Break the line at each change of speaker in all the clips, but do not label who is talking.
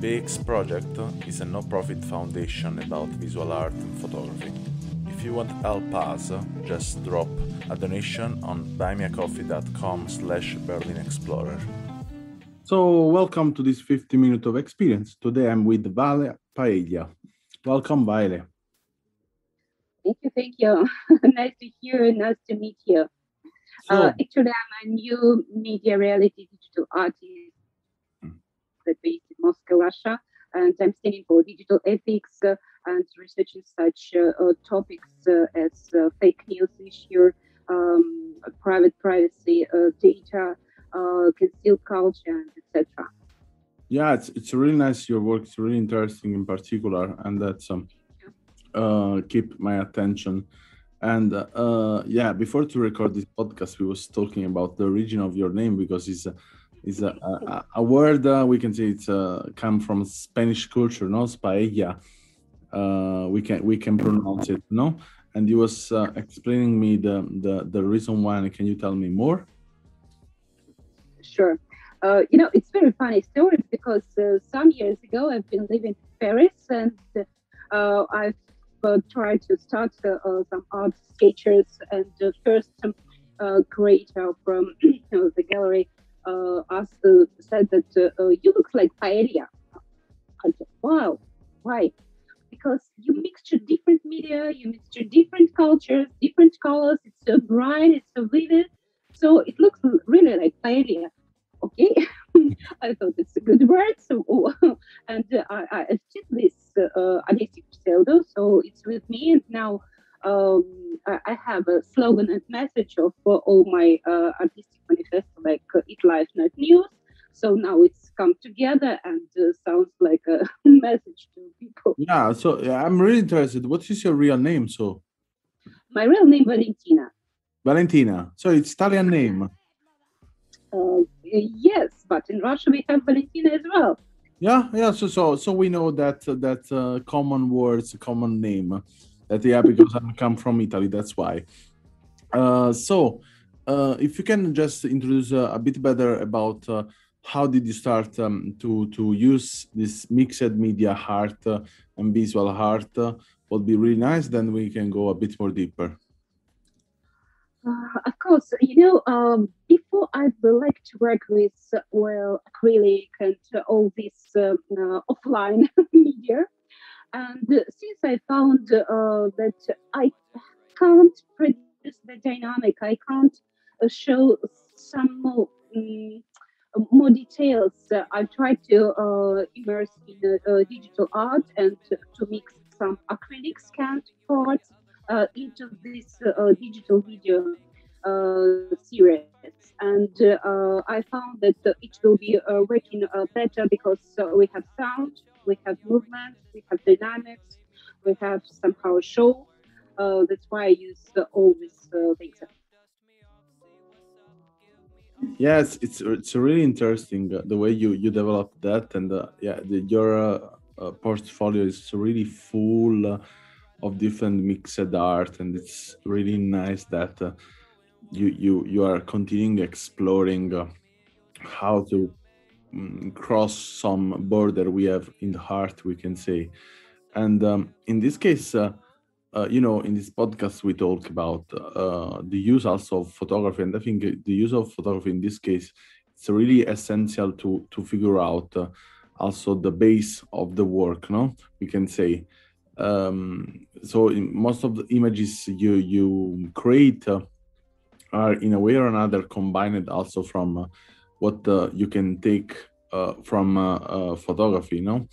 BEEX project is a no-profit foundation about visual art and photography. If you want to help us, just drop a donation on buymeacoffee.com/BerlinExplorer. So, welcome to this 50 minutes of experience. Today I'm with Valia Paella. Welcome, Valia.
Thank you. Nice to hear you. Nice to meet you. Actually, I'm a new media reality digital artist based in Moscow, Russia, and I'm studying for digital ethics and researching such topics as fake news issue, private privacy, data, concealed culture, etc.
Yeah, it's really nice. Your work is really interesting in particular, and that's keep my attention. And before to record this podcast, we was talking about the origin of your name because it's a word we can say it's come from Spanish culture, no? Paella. We can pronounce it, no? And you was explaining me the reason why. Can you tell me more?
Sure. It's very funny story because some years ago I've been living in Paris and I've tried to start some art sketches, and the first creator from the gallery said that you look like paella. I said, wow, why? Because you mixture different media, you mixture different cultures, different colors. It's so bright, it's so vivid, so it looks really like paella. Okay, I thought it's a good word. So, and I did this artistic pseudo, so it's with me. And now I have a slogan and message of all my artistic manifesto, like "Eat Life, Not News." So now it's come together and sounds like a message to people.
Yeah, so I'm really interested. What is your real name? So,
my real name Valentina.
Valentina. So it's Italian name.
Yes, but in Russia we have Valentina as well.
Yeah. So we know that common words, common name. Because I come from Italy, that's why. If you can just introduce a bit better about how did you start to use this mixed media art and visual art, would be really nice. Then we can go a bit more deeper.
Of course, before I would like to work with acrylic and all this offline media. And since I found that I can't produce the dynamic, I can't show some more details, I tried to immerse in digital art and to mix some acrylic scanned parts into this digital video series. And I found that it will be working better because we have sound, we have movement, we have dynamics, we have somehow a show. That's why I use all these things.
Yes, it's really interesting the way you develop that, and your portfolio is really full of different mixed art, and it's really nice that you are continuing exploring how to cross some border we have in the heart, we can say. And in this case, in this podcast we talk about the use also of photography, and I think the use of photography in this case, it's really essential to figure out also the base of the work, no, we can say. So in most of the images you create are in a way or another combined also from what you can take from photography, no?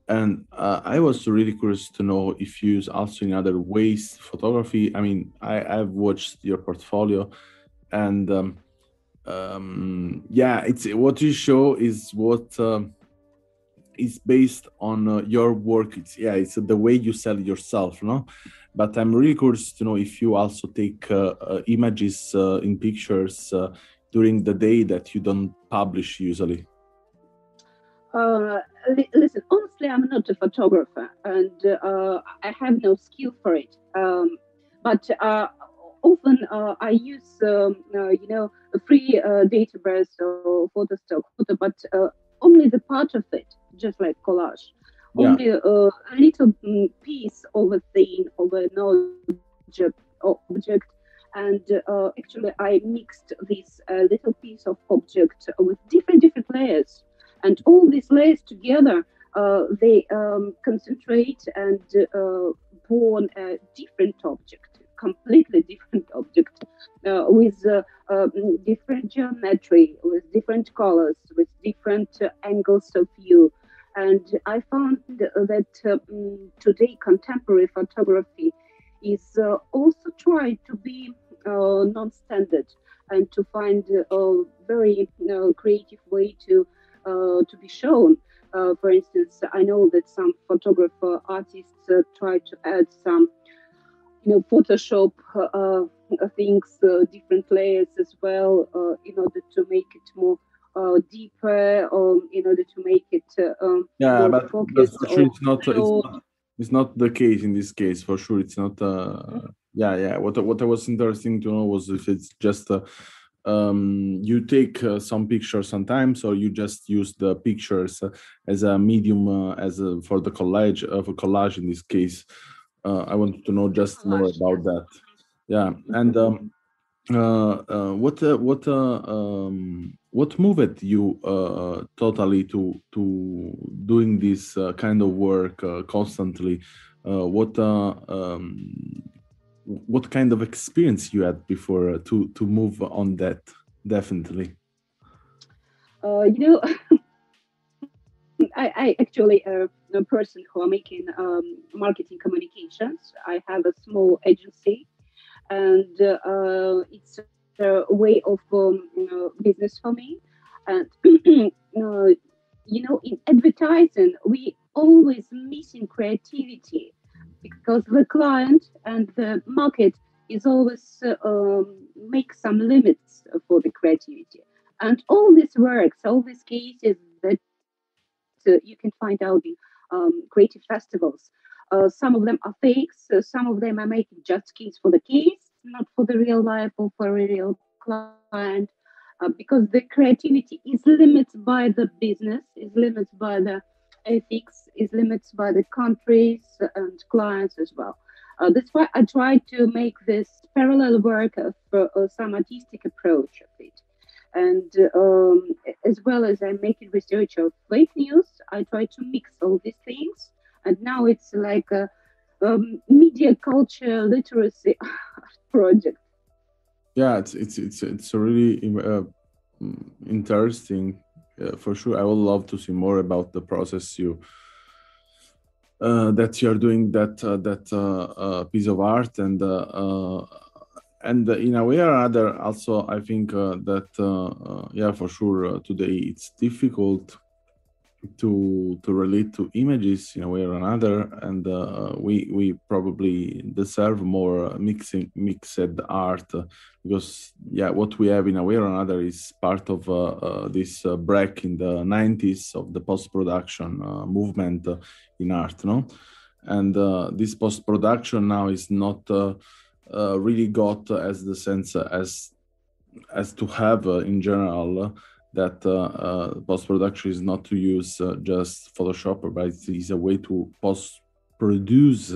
And I was really curious to know if you use also in other ways photography. I mean, I've watched your portfolio, and it's what you show is what is based on your work. It's the way you sell yourself, no? But I'm really curious to know if you also take images in pictures during the day that you don't publish usually.
Uh, Listen, honestly, I'm not a photographer, and I have no skill for it. But often I use, a free database or Photostock photo, but only the part of it, just like collage,
Yeah,
only a little piece of a thing, of an object, and actually I mixed this little piece of object with different layers, and all these layers together, they concentrate and born a different object, completely different object, with different geometry, with different colors, with different angles of view. And I found that today contemporary photography is also trying to be non-standard and to find a very creative way to be shown. For instance, I know that some photographer artists try to add some, Photoshop things, different layers as well, in order to make it more deeper, or in order to make it
yeah,
more
but
focused
for sure
or
it's
close.
not it's not the case in this case. For sure, it's not. Yeah, yeah. What I was interesting to know was if it's just you take some pictures sometimes, or you just use the pictures as a medium for the collage of a collage in this case. I wanted to know just more
Collage,
about
yes.
that. Yeah, and
Mhm.
what moved you totally to doing this kind of work constantly? What what kind of experience you had before to move on that? Definitely.
You know, I actually a person who are making marketing communications. I have a small agency, and it's a way of business for me. And uh, in advertising, we always missing creativity because the client and the market is always make some limits for the creativity. And all this works, all these cases that you can find out in creative festivals. Some of them are fakes, some of them are making just case for the case, not for the real life or for a real client, because the creativity is limited by the business, is limited by the ethics, is limited by the countries and clients as well. That's why I try to make this parallel work of some artistic approach of it. And as well as I'm making research of fake news, I try to mix all these things. And now it's like a media culture literacy project.
Yeah, it's a really interesting. For sure, I would love to see more about the process that you're doing that piece of art, and in a way or other also I think that yeah, for sure today it's difficult to relate to images in a way or another, and we probably deserve more mixed art, because yeah, what we have in a way or another is part of this break in the 90s of the post-production movement in art, no? And this post-production now is not really got as the sense as to have in general that post production is not to use just Photoshop, but it is a way to post produce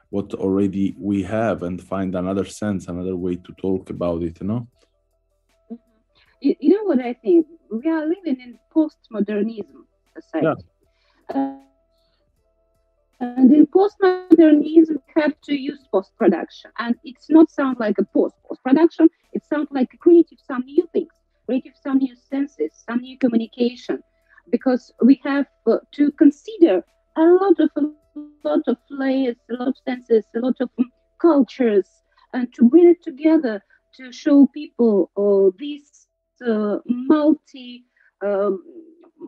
what already we have and find another sense, another way to talk about it, you know?
Mhm. You know what I think? We are living in postmodernism
Yeah.
society. And in postmodernism, we have to use post-production. And it's not sound like a post-production. It sounds like creative some new things, creative some new senses, some new communication. Because we have to consider a lot of layers, a lot of senses, a lot of cultures, and to bring it together to show people this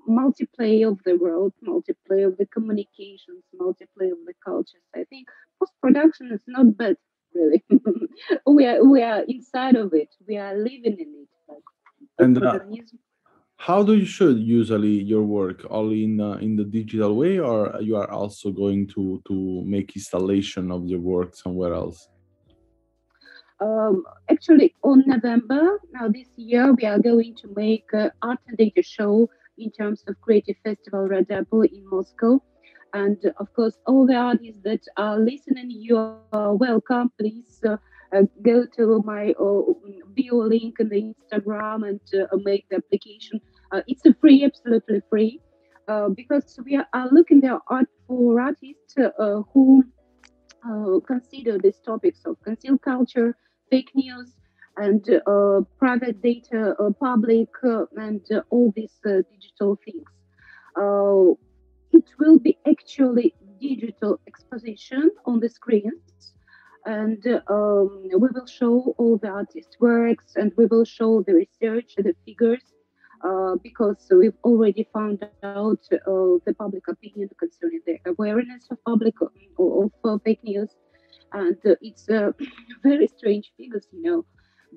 multiplay of the world, multiplay of the communications, multiplay of the cultures. I think post production is not bad, really. We are inside of it. We are living in it, like
And
postmodernism.
How do you should usually your work? All in the digital way, or you are also going to make installation of your work somewhere else?
Actually, on November now this year, we are going to make art and data show in terms of creative festival Red Apple in Moscow. And of course, all the artists that are listening, you are welcome. Please go to my bio link in the Instagram and make the application. It's a free, absolutely free, because we are looking there art for artists who consider these topics of concealed culture, fake news, and private data, public, and all these digital things. Uh, it will be actually digital exposition on the screens, and we will show all the artist works, and we will show the research, the figures, because we've already found out the public opinion concerning the awareness of public of fake news, and it's very strange figures,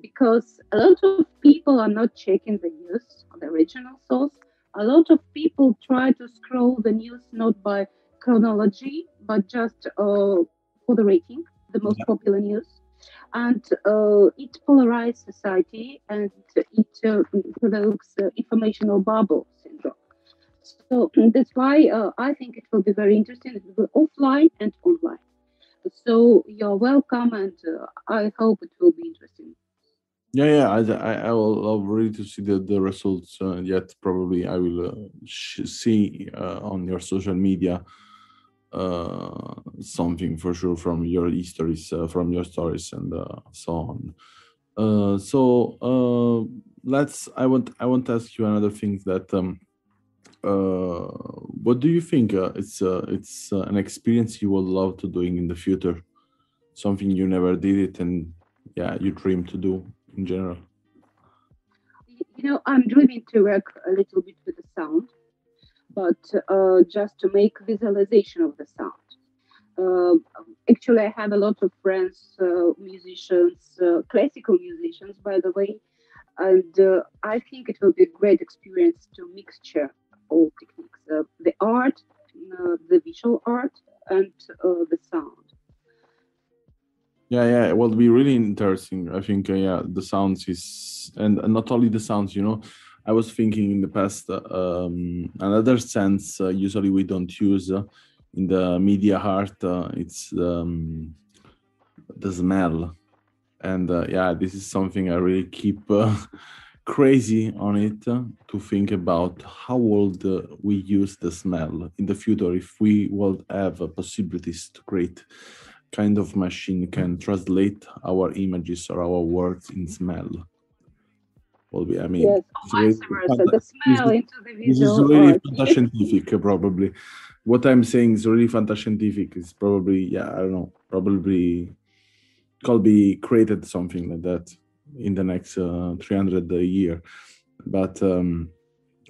because a lot of people are not checking the news on the original source. A lot of people try to scroll the news not by chronology, but just for the rating, the most popular news. And it polarizes society, and it provokes informational bubble syndrome. So that's why I think it will be very interesting. It will be offline and online. So you're welcome, and I hope it will be interesting.
Yeah, yeah. I will love really to see the results. Yet probably I will see on your social media something for sure from your histories, from your stories, and so on. Let's. I want to ask you another thing that. What do you think? It's an experience you would love to doing in the future. Something you never did it, and yeah, you dream to do in general.
I'm dreaming to work a little bit with the sound, but just to make visualization of the sound. Uh, Actually, I have a lot of friends, musicians, classical musicians, by the way, and I think it will be a great experience to mixture all techniques, the art, the visual art, and the sound.
Yeah, yeah, it will be really interesting. I think, yeah, the sounds is, and not only the sounds, I was thinking in the past, another sense, usually we don't use in the media art, it's the smell. And yeah, this is something I really keep crazy on it to think about how would we use the smell in the future if we would have possibilities to create kind of machine can translate our images or our words in smell. Will be, I mean,
Yes, or
it's really
vice versa, the
this
smell into the
this is
visual
really
art.
fantascientific, probably. What I'm saying is really fantascientific. It's probably, yeah, I don't know, probably could be created something like that in the next 300 a year. But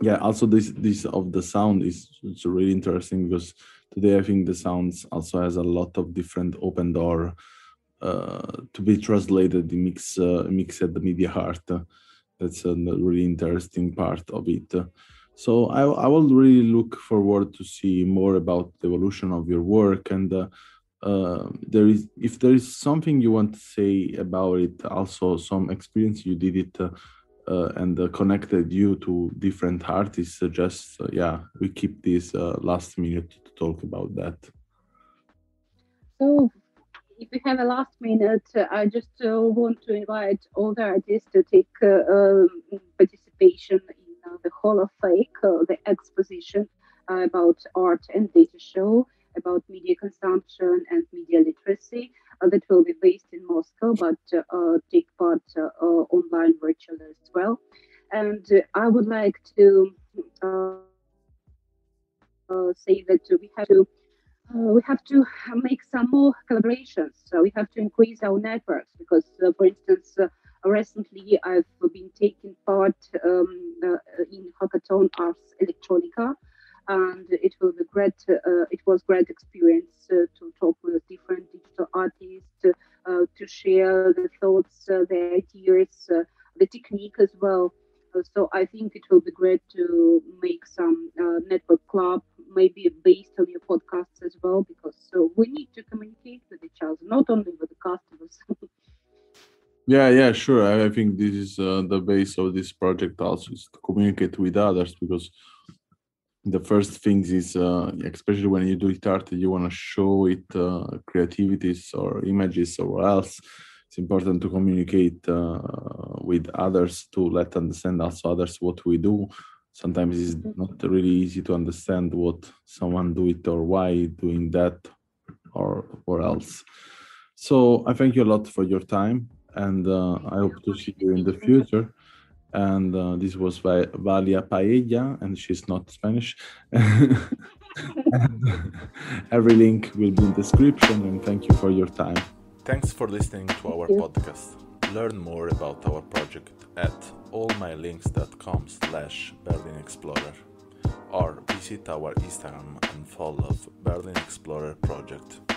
yeah, also this of the sound is it's really interesting because today I think the sounds also has a lot of different open door to be translated in mixed media art. That's a really interesting part of it. So I will really look forward to see more about the evolution of your work, and there is if there is something you want to say about it, also some experience you did it. And connected you to different artists. Just yeah, we keep this last minute to talk about that.
So, if we have a last minute, I just want to invite all the artists to take participation in the Hall of Fake, the exposition about art and data show, about media consumption and media literacy that will be based in Moscow, but take part online virtually as well. And I would like to say that we have to make some more collaborations. We have to increase our networks because, for instance, recently I've been taking part in hackathon Ars Electronica, and it was a great it was great experience to talk with different digital artists, to share the thoughts, the ideas, the technique as well. So I think it will be great to make some network club, maybe based on your podcasts as well, because we need to communicate with each other, not only with the customers.
Yeah, sure. I think this is the base of this project also, is to communicate with others, because the first things is, especially when you do it art, you want to show it creativities or images or else. It's important to communicate with others, to let understand also others what we do. Sometimes it's not really easy to understand what someone do it or why doing that or else. So I thank you a lot for your time, and I hope to see you in the future. And this was Valia Paella, and she's not Spanish. And every link will be in description, and thank you for your time. Thanks for listening to our podcast. Learn more about our project at allmylinks.com/BerlinExplorer, or visit our Instagram and follow Berlin Explorer Project.